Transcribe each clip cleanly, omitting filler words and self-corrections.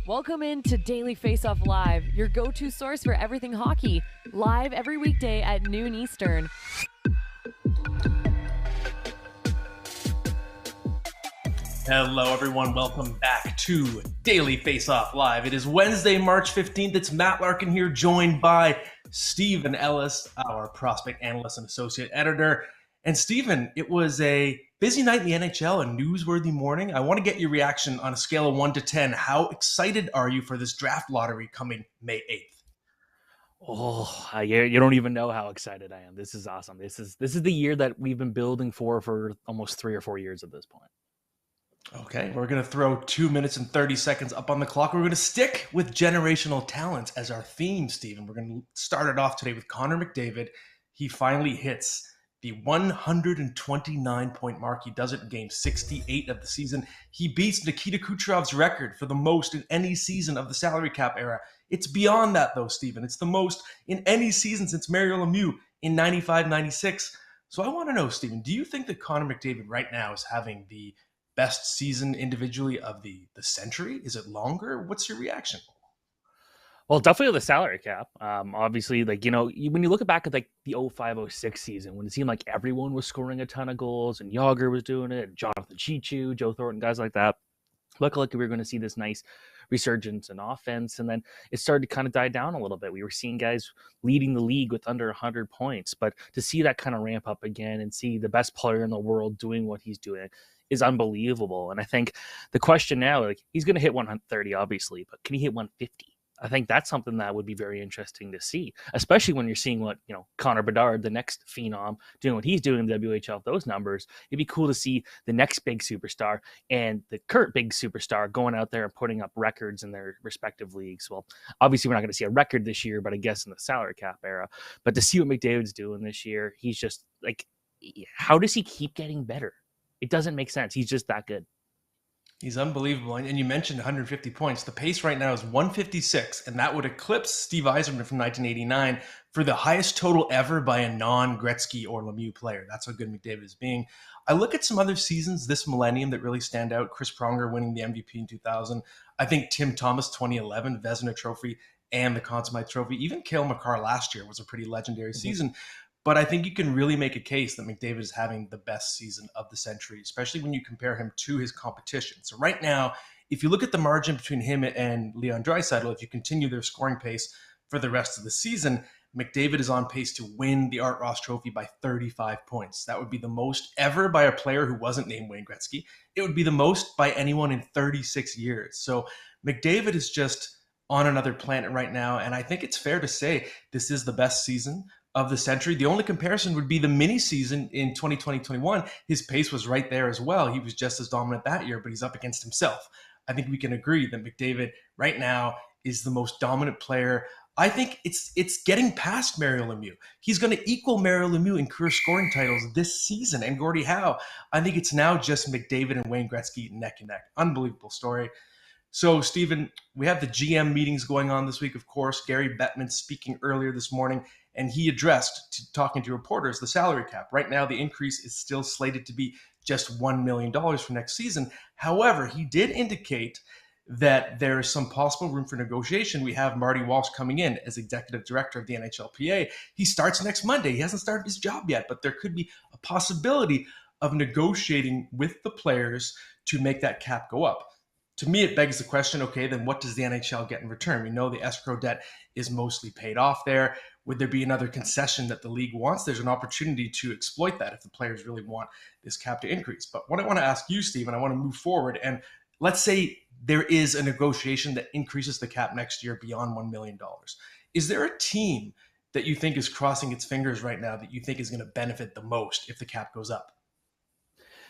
Welcome in to Daily Faceoff Live, your go-to source for everything hockey. Live every weekday at noon Eastern. Hello, everyone. Welcome back to Daily Faceoff Live. It is Wednesday, March 15th. It's Matt Larkin here, joined by Stephen Ellis, our prospect analyst and associate editor. And Stephen, it was a busy night in the NHL, a newsworthy morning. I want to get your reaction on a scale of 1 to 10. How excited are you for this draft lottery coming May 8th? Oh, you don't even know how excited I am. This is awesome. This is the year that we've been building for almost 3 or 4 years at this point. Okay, we're going to throw 2 minutes and 30 seconds up on the clock. We're going to stick with generational talent as our theme, Stephen. We're going to start it off today with Connor McDavid. He finally hits the 129-point mark. He does it in game 68 of the season. He beats Nikita Kucherov's record for the most in any season of the salary cap era. It's beyond that, though, Stephen. It's the most in any season since Mario Lemieux in 95-96. So I want to know, Stephen, do you think that Connor McDavid right now is having the best season individually of the century? Is it longer? What's your reaction? Well, definitely the salary cap. Obviously, when you look back at the 05-06 season, when it seemed like everyone was scoring a ton of goals and Yager was doing it, and Jonathan Cheechoo, Joe Thornton, guys like that, looked like we were going to see this nice resurgence in offense, and then it started to kind of die down a little bit. We were seeing guys leading the league with under 100 points, but to see that kind of ramp up again and see the best player in the world doing what he's doing is unbelievable. And I think the question now, he's going to hit 130, obviously, but can he hit 150? I think that's something that would be very interesting to see, especially when you're seeing what, Connor Bedard, the next phenom, doing what he's doing in the WHL, those numbers. It'd be cool to see the next big superstar and the current big superstar going out there and putting up records in their respective leagues. Well, obviously we're not going to see a record this year, but I guess in the salary cap era. But to see what McDavid's doing this year, he's just how does he keep getting better? It doesn't make sense. He's just that good. He's unbelievable. And you mentioned 150 points. The pace right now is 156, and that would eclipse Steve Yzerman from 1989 for the highest total ever by a non-Gretzky or Lemieux player. That's how good McDavid is being. I look at some other seasons this millennium that really stand out. Chris Pronger winning the MVP in 2000. I think Tim Thomas 2011, Vezina Trophy, and the Conn Smythe Trophy. Even Cale Makar last year was a pretty legendary season. But I think you can really make a case that McDavid is having the best season of the century, especially when you compare him to his competition. So right now, if you look at the margin between him and Leon Draisaitl, if you continue their scoring pace for the rest of the season, McDavid is on pace to win the Art Ross Trophy by 35 points. That would be the most ever by a player who wasn't named Wayne Gretzky. It would be the most by anyone in 36 years. So McDavid is just on another planet right now, and I think it's fair to say this is the best season of the century. The only comparison would be the mini season in 2020-21. His pace was right there as well. He was just as dominant that year, but he's up against himself. I think we can agree that McDavid right now is the most dominant player. I think it's getting past Mario Lemieux. He's going to equal Mario Lemieux in career scoring titles this season, and Gordie Howe. I think it's now just McDavid and Wayne Gretzky neck and neck. Unbelievable story. So, Stephen, we have the GM meetings going on this week, of course. Gary Bettman speaking earlier this morning, and he addressed, talking to reporters, the salary cap. Right now, the increase is still slated to be just $1 million for next season. However, he did indicate that there is some possible room for negotiation. We have Marty Walsh coming in as executive director of the NHLPA. He starts next Monday. He hasn't started his job yet, but there could be a possibility of negotiating with the players to make that cap go up. To me, it begs the question, okay, then what does the NHL get in return? We know the escrow debt is mostly paid off there. Would there be another concession that the league wants? There's an opportunity to exploit that if the players really want this cap to increase. But what I want to ask you, Stephen, I want to move forward. And let's say there is a negotiation that increases the cap next year beyond $1 million. Is there a team that you think is crossing its fingers right now that you think is going to benefit the most if the cap goes up?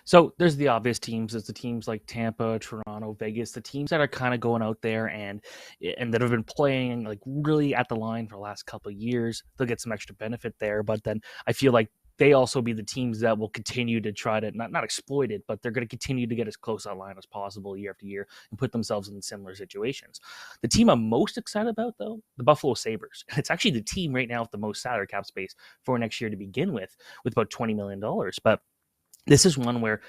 So there's the obvious teams. There's the teams like Tampa, Toronto, Vegas, the teams that are kind of going out there and that have been playing really at the line for the last couple of years. They'll get some extra benefit there, but then I feel like they also be the teams that will continue to try to not exploit it, but they're going to continue to get as close online as possible year after year and put themselves in similar situations. The team I'm most excited about, though, the Buffalo Sabres. It's actually the team right now with the most salary cap space for next year to begin with about $20 million. But this is one where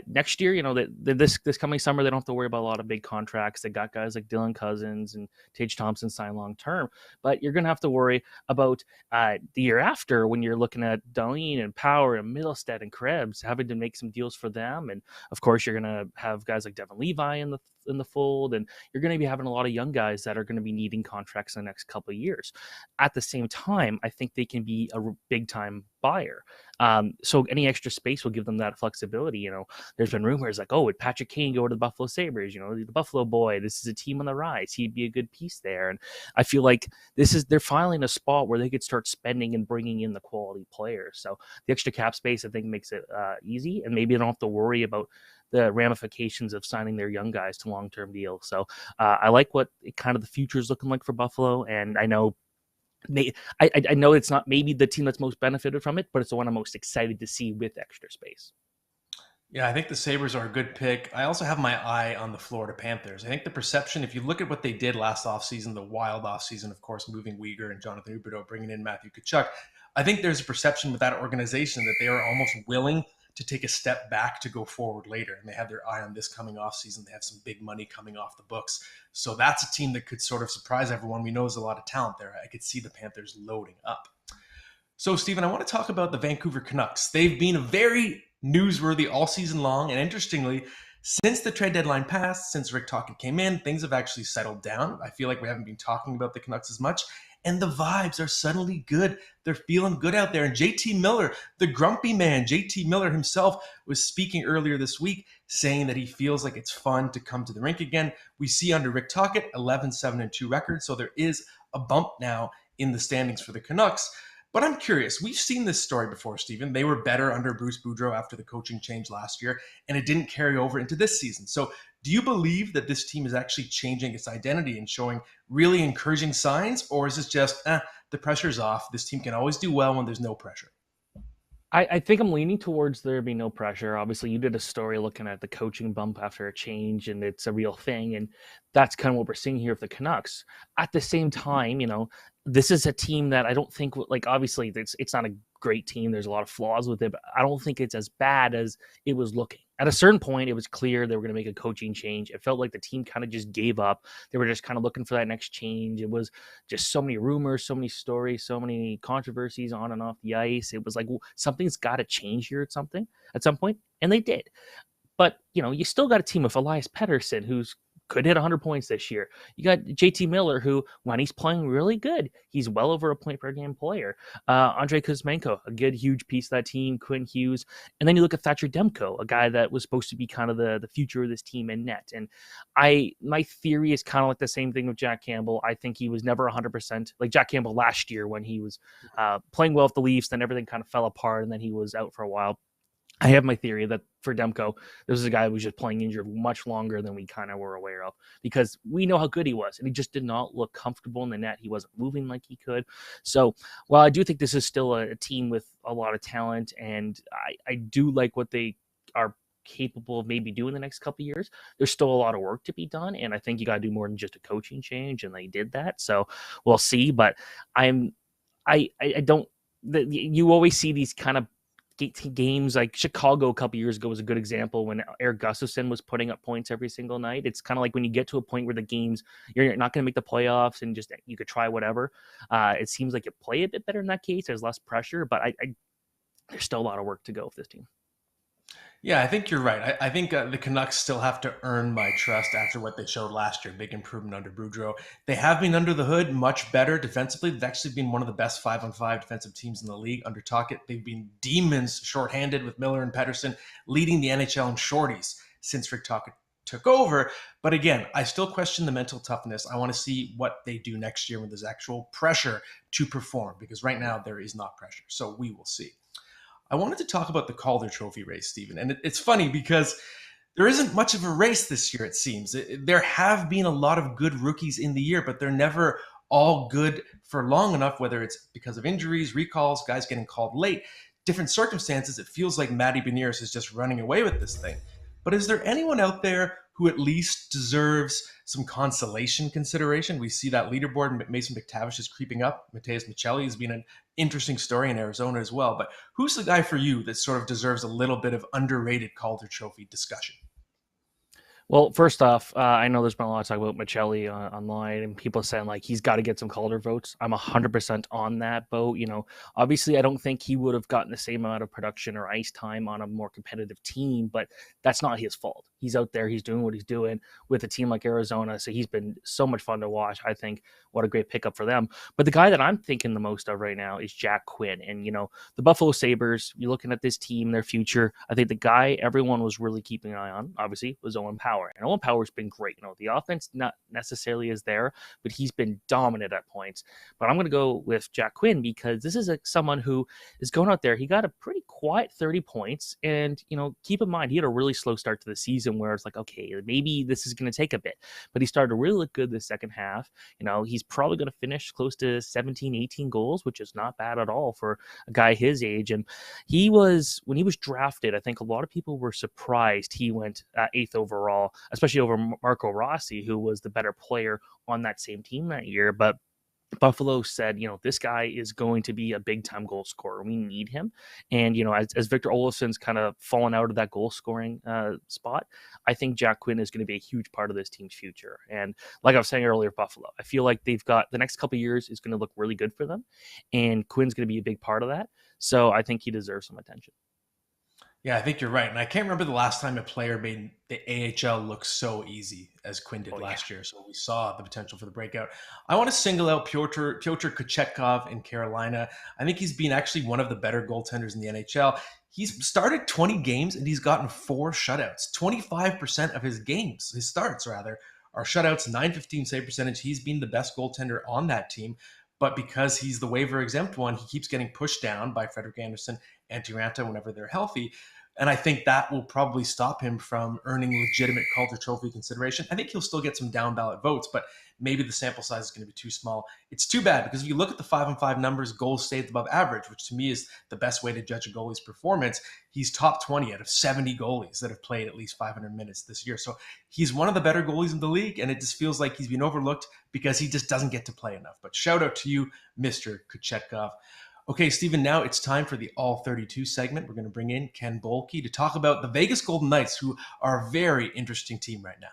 next year, this coming summer, they don't have to worry about a lot of big contracts. They got guys like Dylan Cousins and Tage Thompson signed long term, but you're going to have to worry about the year after when you're looking at Dahlin and Power and Middlestead and Krebs, having to make some deals for them. And of course, you're going to have guys like Devin Levi in the fold, and you're going to be having a lot of young guys that are going to be needing contracts in the next couple of years. At the same time, I think they can be a big time buyer. So any extra space will give them that flexibility. There's been rumors like, would Patrick Kane go to the Buffalo Sabres? The Buffalo boy, this is a team on the rise. He'd be a good piece there. And I feel like they're finally in a spot where they could start spending and bringing in the quality players. So the extra cap space, I think, makes it easy, and maybe they don't have to worry about the ramifications of signing their young guys to long-term deals. So I like what kind of the future is looking like for Buffalo, and I know I know it's not maybe the team that's most benefited from it, but it's the one I'm most excited to see with extra space. Yeah, I think the Sabres are a good pick. I also have my eye on the Florida Panthers. I think the perception, if you look at what they did last offseason, the wild offseason, of course, moving Uyghur and Jonathan Huberdeau, bringing in Matthew Tkachuk, I think there's a perception with that organization that they are almost willing to take a step back to go forward later. And they have their eye on this coming off season. They have some big money coming off the books. So that's a team that could sort of surprise everyone. We know there's a lot of talent there. I could see the Panthers loading up. So, Stephen, I want to talk about the Vancouver Canucks. They've been a very newsworthy all season long. And interestingly, since the trade deadline passed, since Rick Tocchet came in, things have actually settled down. I feel like we haven't been talking about the Canucks as much. And the vibes are suddenly good. They're feeling good out there. And JT Miller, the grumpy man, JT Miller himself was speaking earlier this week saying that he feels like it's fun to come to the rink again. We see under Rick Tocchet, 11-7-2 record. So there is a bump now in the standings for the Canucks. But I'm curious. We've seen this story before, Stephen. They were better under Bruce Boudreau after the coaching change last year, and it didn't carry over into this season. So do you believe that this team is actually changing its identity and showing really encouraging signs? Or is this just, the pressure's off? This team can always do well when there's no pressure. I think I'm leaning towards there being no pressure. Obviously, you did a story looking at the coaching bump after a change, and it's a real thing. And that's kind of what we're seeing here with the Canucks. At the same time, this is a team that I don't think, obviously, it's not a great team. There's a lot of flaws with it, but I don't think it's as bad as it was looking. At a certain point, it was clear they were going to make a coaching change. It felt like the team kind of just gave up. They were just kind of looking for that next change. It was just so many rumors, so many stories, so many controversies on and off the ice. It was like, well, something's got to change here at some point, and they did. But, you still got a team with Elias Pettersson, who's could hit 100 points this year. You got JT Miller, who, when he's playing really good, he's well over a point per game player. Andrei Kuzmenko, a good, huge piece of that team. Quinn Hughes. And then you look at Thatcher Demko, a guy that was supposed to be kind of the future of this team in net. And my theory is kind of like the same thing with Jack Campbell. I think he was never 100%. Like Jack Campbell last year when he was playing well with the Leafs, then everything kind of fell apart, and then he was out for a while. I have my theory that for Demko, this is a guy who was just playing injured much longer than we kind of were aware of, because we know how good he was, and he just did not look comfortable in the net. He wasn't moving like he could. So while I do think this is still a team with a lot of talent, and I do like what they are capable of maybe doing the next couple of years, there's still a lot of work to be done, and I think you got to do more than just a coaching change, and they did that. So we'll see, but I don't. You always see these kind of games like Chicago a couple years ago was a good example when Eric Gustafsson was putting up points every single night. It's kind of like when you get to a point where the games, you're not going to make the playoffs and just you could try whatever. It seems like you play a bit better in that case. There's less pressure, but there's still a lot of work to go with this team. Yeah, I think you're right. I think the Canucks still have to earn my trust after what they showed last year. Big improvement under Boudreau. They have been under the hood much better defensively. They've actually been one of the best 5-on-5 defensive teams in the league under Tocchet. They've been demons shorthanded with Miller and Pettersson leading the NHL in shorties since Rick Tocchet took over. But again, I still question the mental toughness. I want to see what they do next year when there's actual pressure to perform, because right now there is not pressure. So we will see. I wanted to talk about the Calder Trophy race, Stephen. And it's funny because there isn't much of a race this year, it seems. There have been a lot of good rookies in the year, but they're never all good for long enough, whether it's because of injuries, recalls, guys getting called late, different circumstances. It feels like Matty Beniers is just running away with this thing. But is there anyone out there who at least deserves some consolation consideration. We see that leaderboard. Mason McTavish is creeping up. Mateus Michelli has been an interesting story in Arizona as well. But who's the guy for you that sort of deserves a little bit of underrated Calder Trophy discussion? Well, first off, I know there's been a lot of talk about Michelli online and people saying like he's got to get some Calder votes. I'm 100% on that boat. Obviously, I don't think he would have gotten the same amount of production or ice time on a more competitive team, but that's not his fault. He's out there, he's doing what he's doing with a team like Arizona, so he's been so much fun to watch. I think what a great pickup for them. But the guy that I'm thinking the most of right now is Jack Quinn, and the Buffalo Sabres. You're looking at this team, their future. I think the guy everyone was really keeping an eye on, obviously, was Owen Power. And Owen Power's been great. The offense not necessarily is there, but he's been dominant at points. But I'm going to go with Jack Quinn because this is someone who is going out there. He got a pretty quiet 30 points. And, keep in mind, he had a really slow start to the season where it's like, okay, maybe this is going to take a bit. But he started to really look good the second half. He's probably going to finish close to 17, 18 goals, which is not bad at all for a guy his age. And when he was drafted, I think a lot of people were surprised he went 8th overall, especially over Marco Rossi, who was the better player on that same team that year. But Buffalo said, this guy is going to be a big-time goal scorer. We need him. And, as Victor Olofsson's kind of fallen out of that goal-scoring spot, I think Jack Quinn is going to be a huge part of this team's future. And like I was saying earlier, Buffalo, I feel like they've got the next couple of years is going to look really good for them. And Quinn's going to be a big part of that. So I think he deserves some attention. Yeah, I think you're right. And I can't remember the last time a player made the AHL look so easy as Quinn did last year. So we saw the potential for the breakout. I want to single out Pyotr Kochetkov in Carolina. I think he's been actually one of the better goaltenders in the NHL. He's started 20 games and he's gotten 4 shutouts. 25% of his starts are shutouts, .915 save percentage. He's been the best goaltender on that team. But because he's the waiver exempt one, he keeps getting pushed down by Frederik Andersen and Tiranta whenever they're healthy. And I think that will probably stop him from earning legitimate Calder Trophy consideration. I think he'll still get some down ballot votes, but maybe the sample size is going to be too small. It's too bad because if you look at the 5-on-5 numbers, goals saved above average, which to me is the best way to judge a goalie's performance, he's top 20 out of 70 goalies that have played at least 500 minutes this year. So he's one of the better goalies in the league, and it just feels like he's been overlooked because he just doesn't get to play enough. But shout out to you, Mr. Kochetkov. Okay, Stephen, now it's time for the All 32 segment. We're going to bring in Ken Boehlke to talk about the Vegas Golden Knights, who are a very interesting team right now.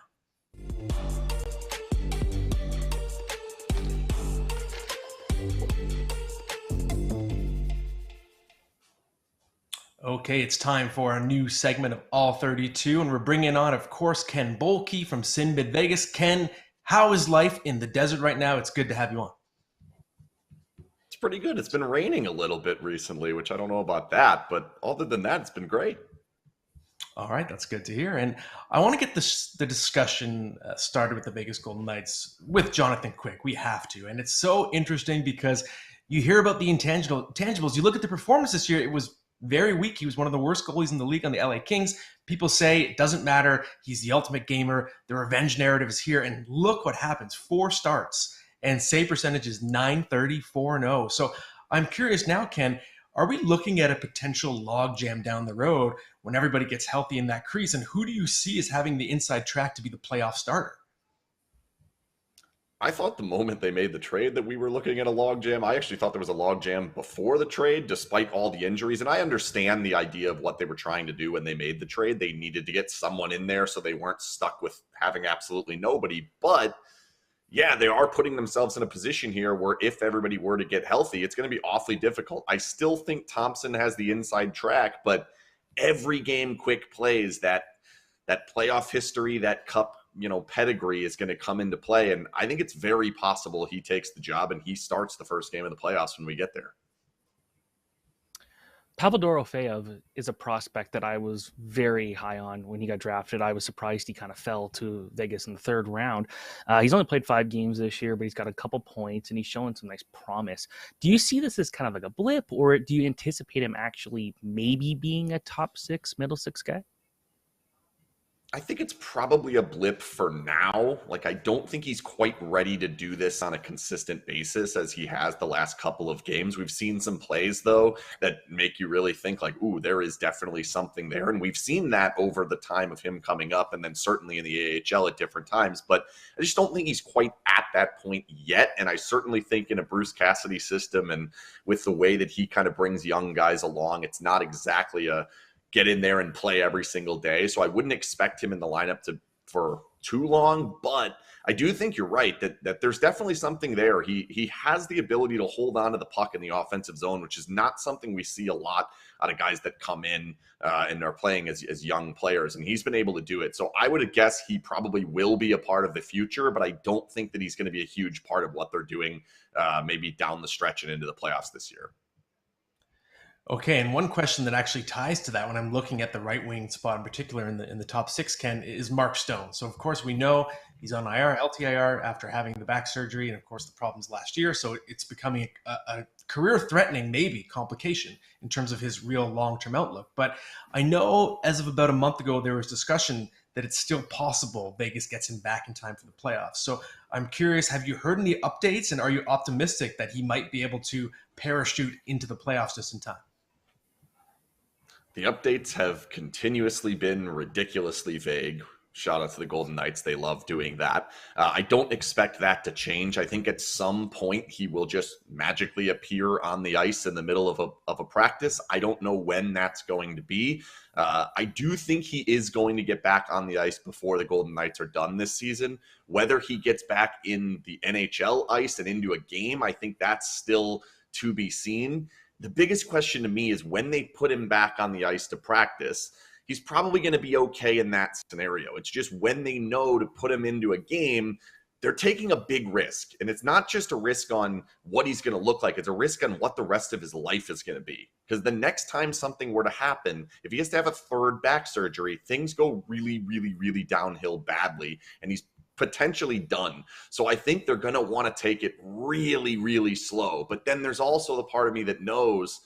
Okay, it's time for a new segment of All 32, and we're bringing on, of course, Ken Boehlke from SinBin Vegas. Ken, how is life in the desert right now? It's good to have you on. Pretty good. It's been raining a little bit recently, which I don't know about that, but other than that, it's been great. All right, that's good to hear. And I want to get the discussion started with the Vegas Golden Knights with Jonathan Quick. We have to. And it's so interesting because you hear about the intangibles. You look at the performance this year, it was very weak. He was one of the worst goalies in the league on the LA Kings. People say it doesn't matter. He's the ultimate gamer. The revenge narrative is here. And look what happens. 4 starts. And save percentage is .930, 4-0. So I'm curious now, Ken, are we looking at a potential logjam down the road when everybody gets healthy in that crease? And who do you see as having the inside track to be the playoff starter? I thought the moment they made the trade that we were looking at a logjam. I actually thought there was a logjam before the trade, despite all the injuries. And I understand the idea of what they were trying to do when they made the trade. They needed to get someone in there so they weren't stuck with having absolutely nobody. But yeah, they are putting themselves in a position here where if everybody were to get healthy, it's going to be awfully difficult. I still think Thompson has the inside track, but every game Quick plays, that playoff history, that cup, pedigree is going to come into play. And I think it's very possible he takes the job and he starts the first game of the playoffs when we get there. Pavel Dorofeyev is a prospect that I was very high on when he got drafted. I was surprised he kind of fell to Vegas in the 3rd round. He's only played 5 games this year, but he's got a couple points and he's showing some nice promise. Do you see this as kind of like a blip, or do you anticipate him actually maybe being a top 6, middle 6 guy? I think it's probably a blip for now. Like, I don't think he's quite ready to do this on a consistent basis as he has the last couple of games. We've seen some plays, though, that make you really think like, ooh, there is definitely something there. And we've seen that over the time of him coming up and then certainly in the AHL at different times. But I just don't think he's quite at that point yet. And I certainly think in a Bruce Cassidy system and with the way that he kind of brings young guys along, it's not exactly a get in there and play every single day. So I wouldn't expect him in the lineup for too long, but I do think you're right that there's definitely something there. He has the ability to hold on to the puck in the offensive zone, which is not something we see a lot out of guys that come in and are playing as young players, and he's been able to do it. So I would guess he probably will be a part of the future, but I don't think that he's going to be a huge part of what they're doing maybe down the stretch and into the playoffs this year. Okay, and one question that actually ties to that when I'm looking at the right wing spot in particular in the top six, Ken, is Mark Stone. So of course we know he's on IR, LTIR after having the back surgery and of course the problems last year. So it's becoming a career-threatening maybe complication in terms of his real long-term outlook. But I know as of about a month ago there was discussion that it's still possible Vegas gets him back in time for the playoffs. So I'm curious, have you heard any updates and are you optimistic that he might be able to parachute into the playoffs just in time? The updates have continuously been ridiculously vague. Shout out to the Golden Knights. They love doing that. I don't expect that to change. I think at some point he will just magically appear on the ice in the middle of a practice. I don't know when that's going to be. I do think he is going to get back on the ice before the Golden Knights are done this season. Whether he gets back in the NHL ice and into a game, I think that's still to be seen. The biggest question to me is when they put him back on the ice to practice, he's probably going to be okay in that scenario. It's just when they know to put him into a game, they're taking a big risk. And it's not just a risk on what he's going to look like. It's a risk on what the rest of his life is going to be. Because the next time something were to happen, if he has to have a third back surgery, things go really, really, really downhill badly. And he's potentially done. So I think they're going to want to take it really, really slow. But then there's also the part of me that knows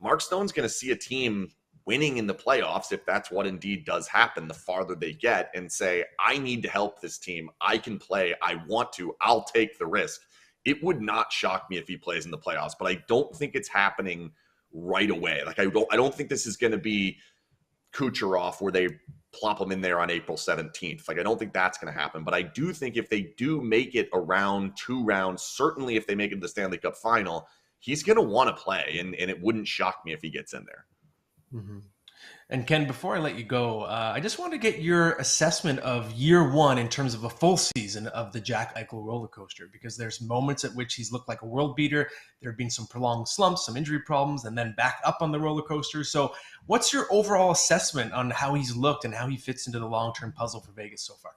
Mark Stone's going to see a team winning in the playoffs, if that's what indeed does happen, the farther they get, and say, I need to help this team. I can play. I want to. I'll take the risk. It would not shock me if he plays in the playoffs, but I don't think it's happening right away. Like I don't think this is going to be Kucherov where they plop him in there on April 17th. Like, I don't think that's going to happen. But I do think if they do make it around 2 rounds, certainly if they make it to the Stanley Cup final, he's going to want to play. And it wouldn't shock me if he gets in there. Mm-hmm. And Ken, before I let you go, I just want to get your assessment of year one in terms of a full season of the Jack Eichel roller coaster, because there's moments at which he's looked like a world beater. There have been some prolonged slumps, some injury problems, and then back up on the roller coaster. So what's your overall assessment on how he's looked and how he fits into the long-term puzzle for Vegas so far?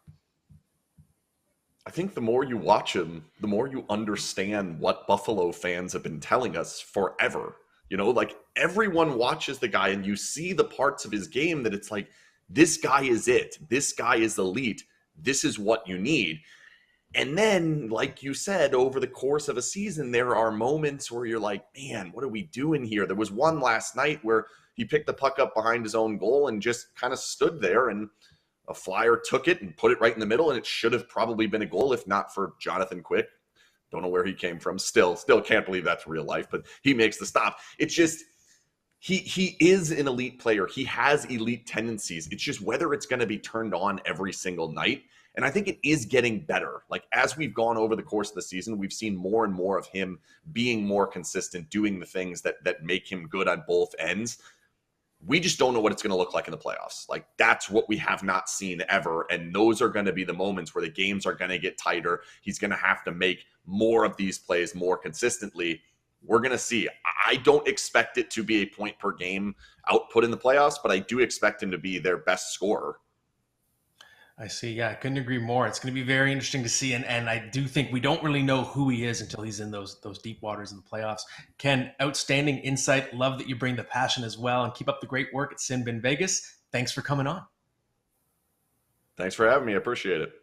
I think the more you watch him, the more you understand what Buffalo fans have been telling us forever. You know, like everyone watches the guy and you see the parts of his game that it's like, this guy is it. This guy is elite. This is what you need. And then, like you said, over the course of a season, there are moments where you're like, man, what are we doing here? There was one last night where he picked the puck up behind his own goal and just kind of stood there, and a flyer took it and put it right in the middle, and it should have probably been a goal if not for Jonathan Quick. Don't know where he came from. Still can't believe that's real life, but he makes the stop. It's just, he is an elite player. He has elite tendencies. It's just whether it's going to be turned on every single night. And I think it is getting better. Like as we've gone over the course of the season, we've seen more and more of him being more consistent, doing the things that make him good on both ends. We just don't know what it's going to look like in the playoffs. Like that's what we have not seen ever. And those are going to be the moments where the games are going to get tighter. He's going to have to make more of these plays more consistently. We're going to see. I don't expect it to be a point per game output in the playoffs, but I do expect him to be their best scorer. I see. Yeah, I couldn't agree more. It's going to be very interesting to see. And I do think we don't really know who he is until he's in those deep waters in the playoffs. Ken, outstanding insight. Love that you bring the passion as well. And keep up the great work at SinBin Vegas. Thanks for coming on. Thanks for having me. I appreciate it.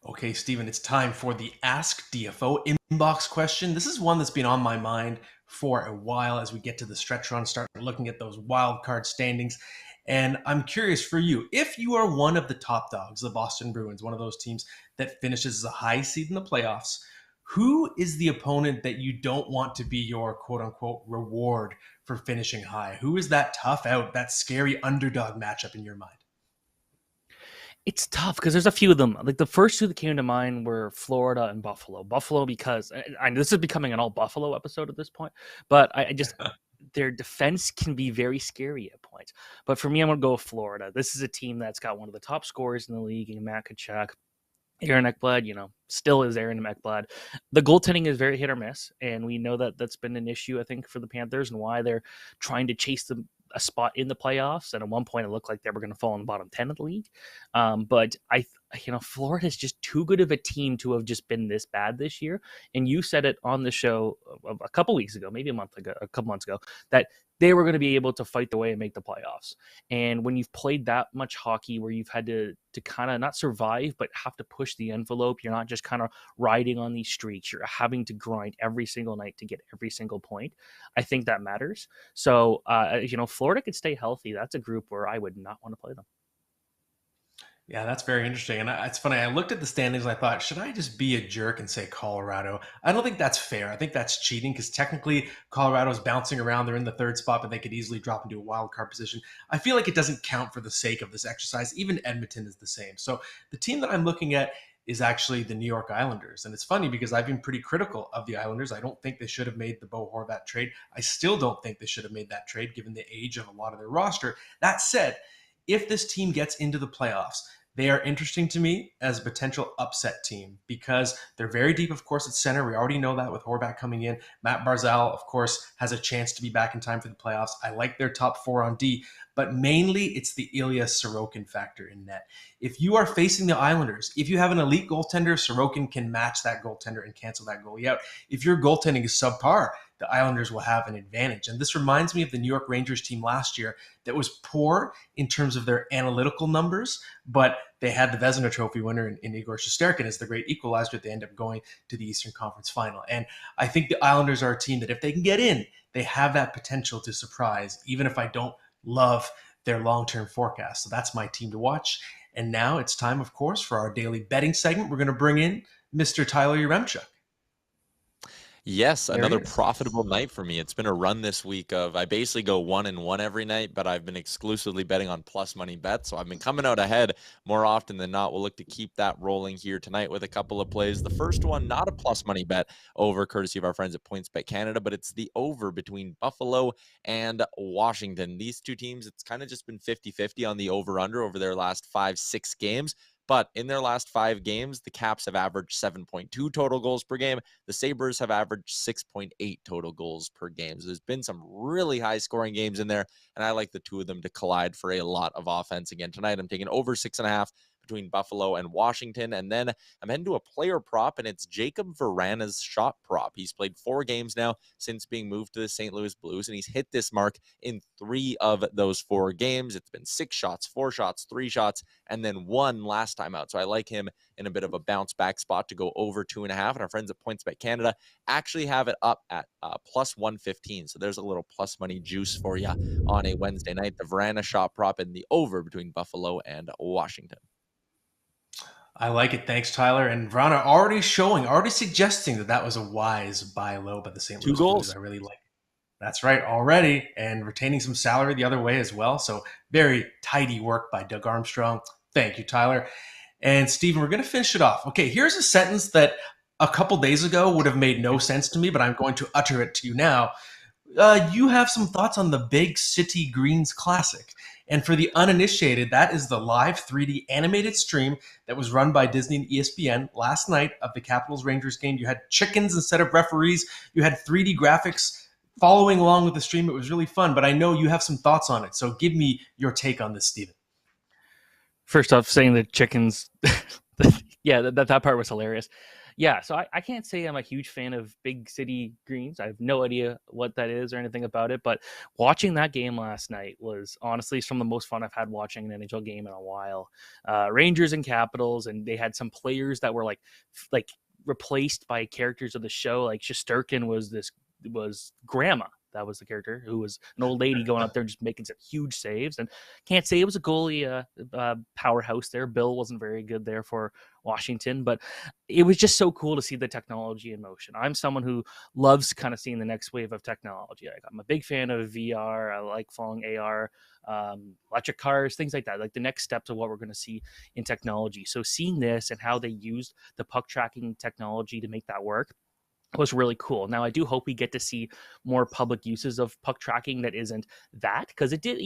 Okay, Stephen, it's time for the Ask DFO inbox question. This is one that's been on my mind for a while as we get to the stretch run, start looking at those wild card standings. And I'm curious for you, if you are one of the top dogs, the Boston Bruins, one of those teams that finishes as a high seed in the playoffs, who is the opponent that you don't want to be your quote unquote reward for finishing high? Who is that tough out, that scary underdog matchup in your mind? It's tough because there's a few of them. Like the first two that came to mind were Florida and Buffalo. Buffalo because this is becoming an all Buffalo episode at this point, but I just their defense can be very scary at points. But for me, I'm gonna go with Florida. This is a team that's got one of the top scorers in the league in Matt Tkachuk. Aaron Ekblad, still is Aaron Ekblad. The goaltending is very hit or miss, and we know that that's been an issue, I think, for the Panthers and why they're trying to chase a spot in the playoffs. And at one point, it looked like they were going to fall in the bottom 10 of the league. But Florida is just too good of a team to have just been this bad this year. And you said it on the show a couple weeks ago, maybe a couple months ago, that they were going to be able to fight their way and make the playoffs. And when you've played that much hockey where you've had to kind of not survive, but have to push the envelope, you're not just kind of riding on these streaks. You're having to grind every single night to get every single point. I think that matters. So, Florida could stay healthy. That's a group where I would not want to play them. Yeah, that's very interesting. And it's funny. I looked at the standings and I thought, should I just be a jerk and say Colorado? I don't think that's fair. I think that's cheating because technically Colorado's bouncing around. They're in the third spot, but they could easily drop into a wild card position. I feel like it doesn't count for the sake of this exercise. Even Edmonton is the same. So the team that I'm looking at is actually the New York Islanders. And it's funny because I've been pretty critical of the Islanders. I don't think they should have made the Bo Horvat trade. I still don't think they should have made that trade given the age of a lot of their roster. That said, if this team gets into the playoffs, they are interesting to me as a potential upset team because they're very deep, of course, at center. We already know that with Horvat coming in. Matt Barzal, of course, has a chance to be back in time for the playoffs. I like their top four on D, but mainly it's the Ilya Sorokin factor in net. If you are facing the Islanders, if you have an elite goaltender, Sorokin can match that goaltender and cancel that goalie out. If your goaltending is subpar, the Islanders will have an advantage. And this reminds me of the New York Rangers team last year that was poor in terms of their analytical numbers, but they had the Vezina Trophy winner in Igor Shesterkin as the great equalizer. They end up going to the Eastern Conference Final. And I think the Islanders are a team that if they can get in, they have that potential to surprise, even if I don't love their long-term forecast. So that's my team to watch. And now it's time, of course, for our daily betting segment. We're going to bring in Mr. Tyler Yaremchuk. Yes, another profitable night for me. It's been a run this week of I basically go 1-1 every night, but I've been exclusively betting on plus money bets. So I've been coming out ahead more often than not. We'll look to keep that rolling here tonight with a couple of plays. The first one, not a plus money bet over courtesy of our friends at Pointsbet Canada, but it's the over between Buffalo and Washington. These two teams, it's kind of just been 50-50 on the over their last 5-6 games. But in their last 5 games, the Caps have averaged 7.2 total goals per game. The Sabres have averaged 6.8 total goals per game. So there's been some really high scoring games in there, and I like the two of them to collide for a lot of offense again tonight. I'm taking over 6.5 between Buffalo and Washington. And then I'm heading to a player prop, and it's Jacob Vrana's shot prop. He's played 4 games now since being moved to the St. Louis Blues, and he's hit this mark in 3 of those 4 games. It's been 6 shots, 4 shots, 3 shots, and then 1 last time out. So I like him in a bit of a bounce back spot to go over 2.5. And our friends at PointsBet Canada actually have it up at plus 115. So there's a little plus money juice for you on a Wednesday night. The Vrana shot prop and the over between Buffalo and Washington. I like it. Thanks, Tyler. And Vrana already suggesting that was a wise buy low by the St. Louis Blues. I really like it. That's right, already. And retaining some salary the other way as well. So very tidy work by Doug Armstrong. Thank you, Tyler. And Stephen, we're going to finish it off. Okay, here's a sentence that a couple days ago would have made no sense to me, but I'm going to utter it to you now. You have some thoughts on the Big City Greens Classic. And for the uninitiated, that is the live 3D animated stream that was run by Disney and ESPN last night of the Capitals-Rangers game. You had chickens instead of referees. You had 3D graphics following along with the stream. It was really fun, but I know you have some thoughts on it. So give me your take on this, Stephen. First off, saying the chickens, yeah, that part was hilarious. Yeah, so I can't say I'm a huge fan of big city greens. I have no idea what that is or anything about it, but watching that game last night was honestly some of the most fun I've had watching an NHL game in a while. Rangers and Capitals, and they had some players that were like replaced by characters of the show. Like Shesterkin was Grandma. That was the character who was an old lady going up there and just making some huge saves. And can't say it was a goalie powerhouse there. Bill wasn't very good there for Washington, but it was just so cool to see the technology in motion. I'm someone who loves kind of seeing the next wave of technology. Like, I'm a big fan of VR. I like following AR, electric cars, things like that, like the next steps of what we're going to see in technology. So seeing this and how they used the puck tracking technology to make that work was really cool. Now, I do hope we get to see more public uses of puck tracking that isn't that, because it did,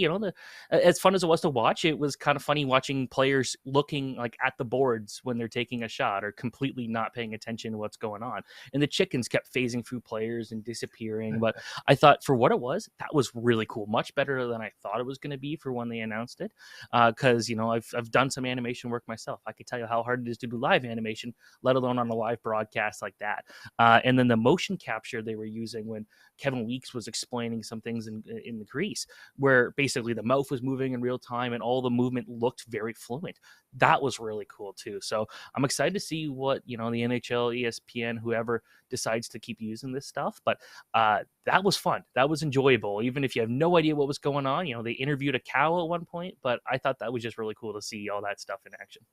as fun as it was to watch, it was kind of funny watching players looking like at the boards when they're taking a shot or completely not paying attention to what's going on. And the chickens kept phasing through players and disappearing. But I thought for what it was, that was really cool. Much better than I thought it was going to be for when they announced it. Because, I've done some animation work myself. I could tell you how hard it is to do live animation, let alone on a live broadcast like that. And then the motion capture they were using when Kevin Weeks was explaining some things in the crease, where basically the mouth was moving in real time and all the movement looked very fluent. That was really cool too. So I'm excited to see what, the NHL, ESPN, whoever decides to keep using this stuff. But that was fun. That was enjoyable. Even if you have no idea what was going on, they interviewed a cow at one point, but I thought that was just really cool to see all that stuff in action.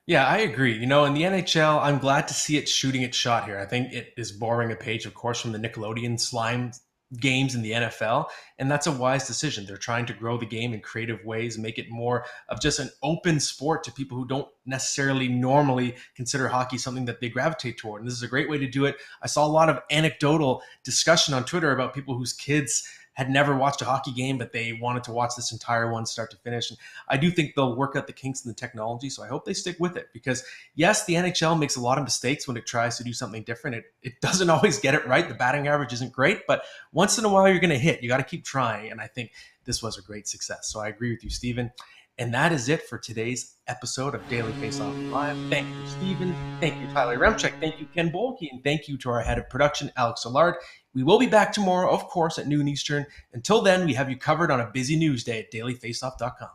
Yeah, I agree. In the NHL, I'm glad to see it shooting its shot here. I think it is borrowing a page, of course, from the Nickelodeon slime games in the NFL, and that's a wise decision. They're trying to grow the game in creative ways, make it more of just an open sport to people who don't necessarily normally consider hockey something that they gravitate toward. And this is a great way to do it. I saw a lot of anecdotal discussion on Twitter about people whose kids had never watched a hockey game, but they wanted to watch this entire one start to finish. And I do think they'll work out the kinks in the technology, so I hope they stick with it. Because yes, the NHL makes a lot of mistakes when it tries to do something different. It doesn't always get it right. The batting average isn't great, but once in a while you're going to hit. You got to keep trying, and I think this was a great success. So I agree with you, Stephen. And that is it for today's episode of Daily Faceoff Live. Thank you, Stephen. Thank you, Tyler Remchek. Thank you, Ken Boehlke. And thank you to our head of production, Alex Allard. We will be back tomorrow, of course, at noon Eastern. Until then, we have you covered on a busy news day at dailyfaceoff.com.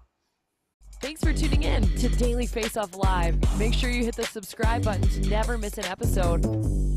Thanks for tuning in to Daily Faceoff Live. Make sure you hit the subscribe button to never miss an episode.